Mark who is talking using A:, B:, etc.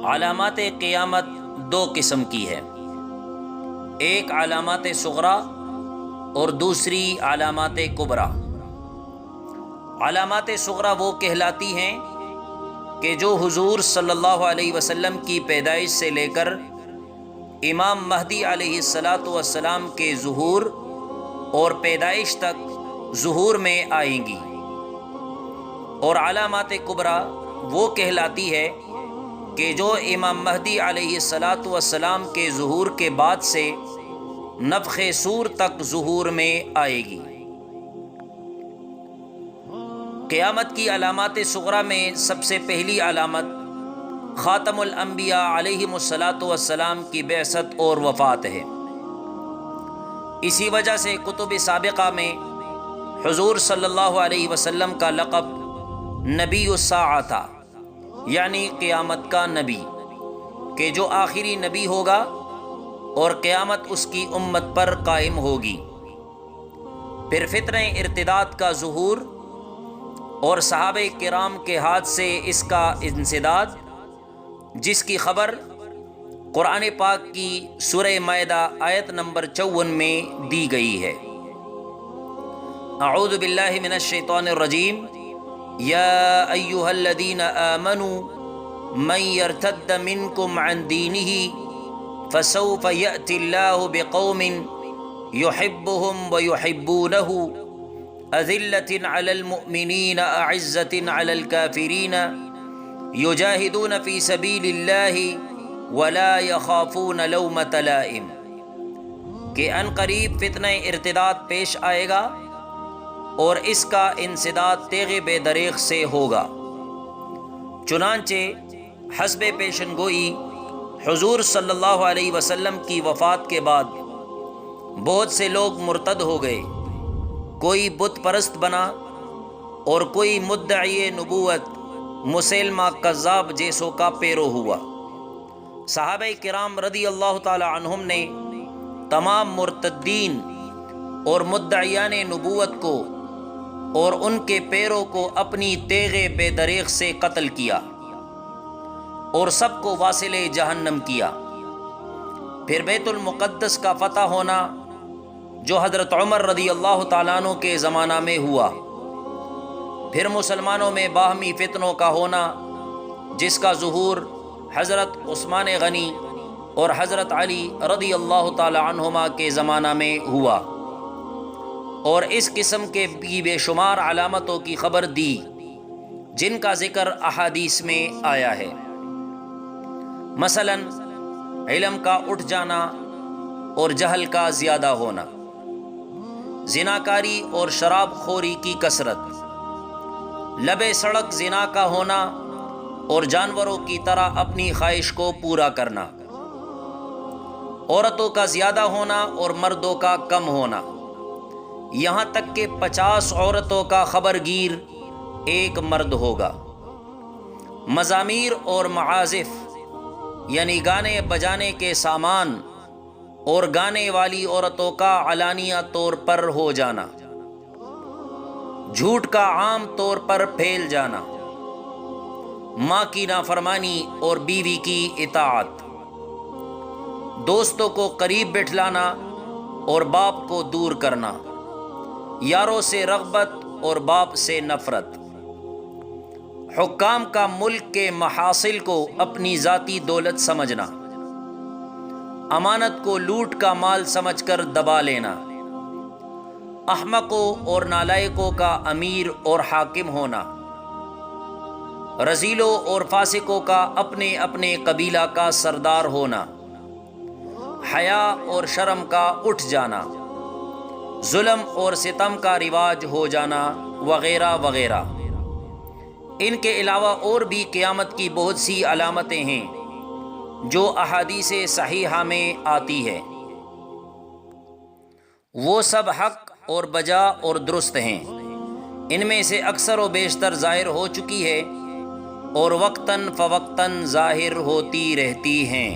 A: علامات قیامت دو قسم کی ہے، ایک علامات صغریٰ اور دوسری علامات کبریٰ۔ علامات صغریٰ وہ کہلاتی ہیں کہ جو حضور صلی اللہ علیہ وسلم کی پیدائش سے لے کر امام مہدی علیہ السلام کے ظہور اور پیدائش تک ظہور میں آئیں گی، اور علامات کبریٰ وہ کہلاتی ہے کہ جو امام مہدی علیہ السلام کے ظہور کے بعد سے نفخ صور تک ظہور میں آئے گی۔ قیامت کی علامات صغریٰ میں سب سے پہلی علامت خاتم الانبیاء علیہ السلام کی بعثت اور وفات ہے۔ اسی وجہ سے کتب سابقہ میں حضور صلی اللہ علیہ وسلم کا لقب نبی الساعہ تھا، یعنی قیامت کا نبی، کہ جو آخری نبی ہوگا اور قیامت اس کی امت پر قائم ہوگی۔ پھر فتنہ ارتداد کا ظہور اور صحابہ کرام کے ہاتھ سے اس کا انسداد، جس کی خبر قرآن پاک کی سورہ مائدہ آیت نمبر 54 میں دی گئی ہے۔ اعوذ باللہ من الشیطان الرجیم، یا ایہا الذین آمنوا من یرتد منکم عن دینہ فسوف یأتی اللہ بقوم یحبهم ویحبونہ اذلة علی المؤمنین اعزة علی الکافرین یجاہدون فی سبیل اللہ ولا یخافون لومۃ لائم، کہ ان قریب فتنہ ارتداد پیش آئے گا اور اس کا انسداد تیغ بے دریغ سے ہوگا۔ چنانچہ حسب پیشن گوئی حضور صلی اللہ علیہ وسلم کی وفات کے بعد بہت سے لوگ مرتد ہو گئے، کوئی بت پرست بنا اور کوئی مدعی نبوت مسیلمہ کذاب جیسوں کا پیرو ہوا۔ صحابہ کرام رضی اللہ تعالی عنہم نے تمام مرتدین اور مدعیان نبوت کو اور ان کے پیروں کو اپنی تیغ بے دریغ سے قتل کیا اور سب کو واصل جہنم کیا۔ پھر بیت المقدس کا فتح ہونا، جو حضرت عمر رضی اللہ تعالیٰ عنہ کے زمانہ میں ہوا۔ پھر مسلمانوں میں باہمی فتنوں کا ہونا، جس کا ظہور حضرت عثمان غنی اور حضرت علی رضی اللہ تعالی عنہما کے زمانہ میں ہوا، اور اس قسم کے بھی بے شمار علامتوں کی خبر دی جن کا ذکر احادیث میں آیا ہے۔ مثلا علم کا اٹھ جانا اور جہل کا زیادہ ہونا، زناکاری اور شراب خوری کی کثرت، لبے سڑک زنا کا ہونا اور جانوروں کی طرح اپنی خواہش کو پورا کرنا، عورتوں کا زیادہ ہونا اور مردوں کا کم ہونا، یہاں تک کہ 50 عورتوں کا خبرگیر ایک مرد ہوگا۔ مزامیر اور معازف، یعنی گانے بجانے کے سامان اور گانے والی عورتوں کا علانیہ طور پر ہو جانا، جھوٹ کا عام طور پر پھیل جانا، ماں کی نافرمانی اور بیوی کی اطاعت، دوستوں کو قریب بٹھلانا اور باپ کو دور کرنا، یاروں سے رغبت اور باپ سے نفرت، حکام کا ملک کے محاصل کو اپنی ذاتی دولت سمجھنا، امانت کو لوٹ کا مال سمجھ کر دبا لینا، احمقوں اور نالائقوں کا امیر اور حاکم ہونا، رذیلوں اور فاسقوں کا اپنے اپنے قبیلہ کا سردار ہونا، حیا اور شرم کا اٹھ جانا، ظلم اور ستم کا رواج ہو جانا، وغیرہ وغیرہ۔ ان کے علاوہ اور بھی قیامت کی بہت سی علامتیں ہیں جو احادیث صحیحہ میں آتی ہے، وہ سب حق اور بجا اور درست ہیں۔ ان میں سے اکثر و بیشتر ظاہر ہو چکی ہے اور وقتاً فوقتاً ظاہر ہوتی رہتی ہیں۔